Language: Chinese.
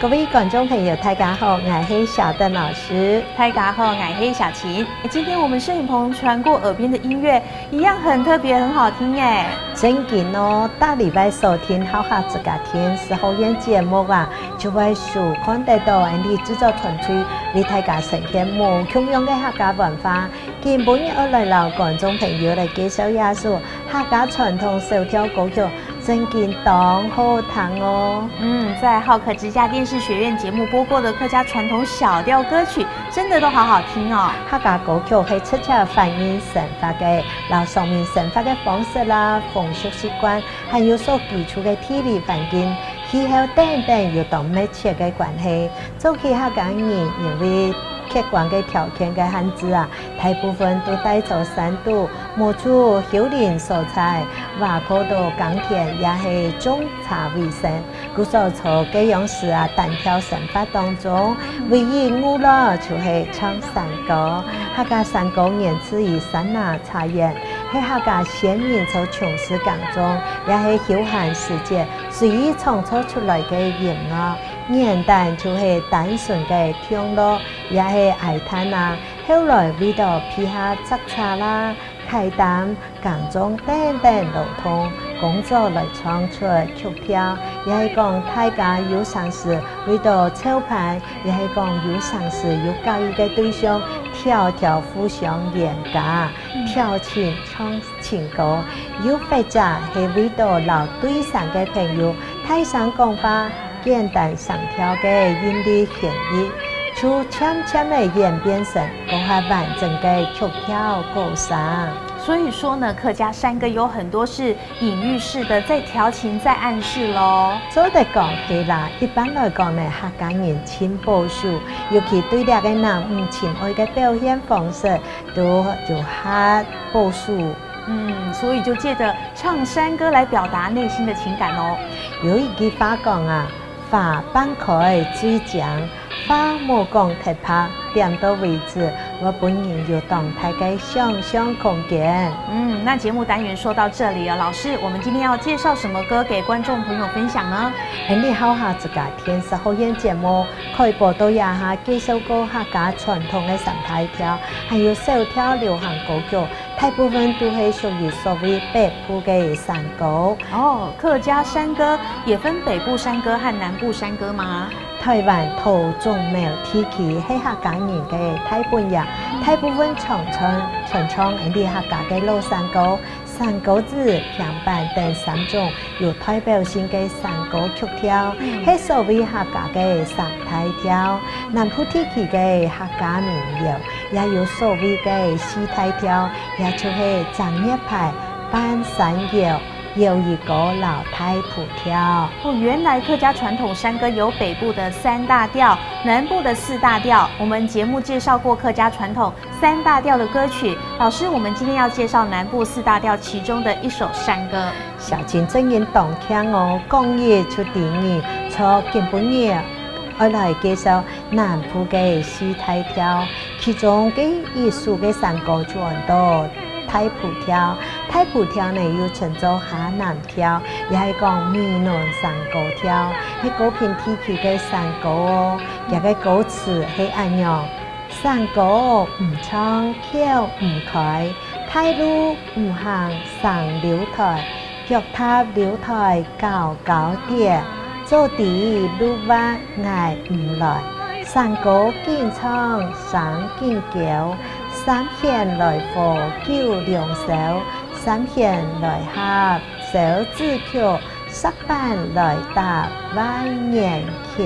各位观众朋友，大家好，我是小邓老师。大家好，我是小琴。今天我们摄影棚传过耳边的音乐，一样很特别，很好听耶。真紧哦，大礼拜收听好下自家听是好演节目啊，就会收看得到你制作团队为大家呈现无穷样的客家文化。今本日我来老观众朋友来介绍一下客家传统手调歌曲。真紧当好听哦！在浩克之家电视学院节目播过的客家传统小调歌曲，真的都好好听哦。客家歌曲係徹切反映生活嘅老上面生活嘅方式啦、風俗習慣，還有所居住嘅地理環境、氣候等等，有當密切嘅關係。早期客家人因為客觀嘅條件嘅限制啊，大部分都帶走山度，冇出丘陵素材，挖苦到耕田也係種茶為生。故所從這樣事啊，單條生活當中，唯一娛樂就係唱山歌。客家山歌源自於山拿茶園，喺客家先民從從事耕種，也係休閒時節隨意創作出來嘅音樂。簡單就係單純嘅聽樂，也係愛嘆啊。後來為到批下摘茶啦、開擔、耕種等等勞動工作來創出曲調，也係講大家有嘗試為到操牌，也係講有嘗試有教育嘅對象，條條互相嚴格，調情唱情歌，有或者係為到老對上嘅朋友，台上講話。簡單上調嘅音律旋律，就漸漸地演變成講下完整嘅曲調構想。所以說呢，客家山歌有很多是隱喻式的，在調情，在暗示咯。做得講係啦，一般來講呢，客家人親保守，尤其對呢個男親愛嘅表現方式都有下保守。所以就借着唱山歌來表達內心的情感哦。有一句話講啊。花半開最強，花無講太怕，點到為止。我本人有動態嘅想象空間。那節目單元說到這裡啊，老師，我們今天要介紹什麼歌給觀眾朋友分享呢？你好下自家天時好演節目，可以報道一下介紹過客家傳統嘅神態調，還有手調流行歌曲，大部分都係屬於所謂北部嘅山歌。客家山歌也分北部山歌和南部山歌嗎？台灣土種苗地區係客家人嘅大本營，大部分唱啲客家嘅老山歌、山歌子、平板等3種有代表性嘅山歌曲調，係所謂客家嘅山態調。南部地區嘅客家民謠也有所謂嘅四態調，也就係張一派、半山謠。有一個老太普調原來客家傳統山歌有北部的3大調，南部的4大調。我們節目介紹過客家傳統3大調的歌曲，老師，我們今天要介紹南部4大調其中的一首山歌。小金正言動聽哦，講嘢出電影，從今本日我來介紹南部嘅4大調，其中嘅藝術嘅山歌就很多。太普調，太普調呢又稱作下南調，也係講閩南山歌調，係嗰片地區嘅山歌哦。一個歌詞係咁樣：山歌唔唱橋唔開，太路唔行上柳台，腳踏柳台高高跌，做地路彎捱唔來，山歌見唱山見橋。三弦來和叫兩手，三弦來合手指橋，十板來搭萬年橋。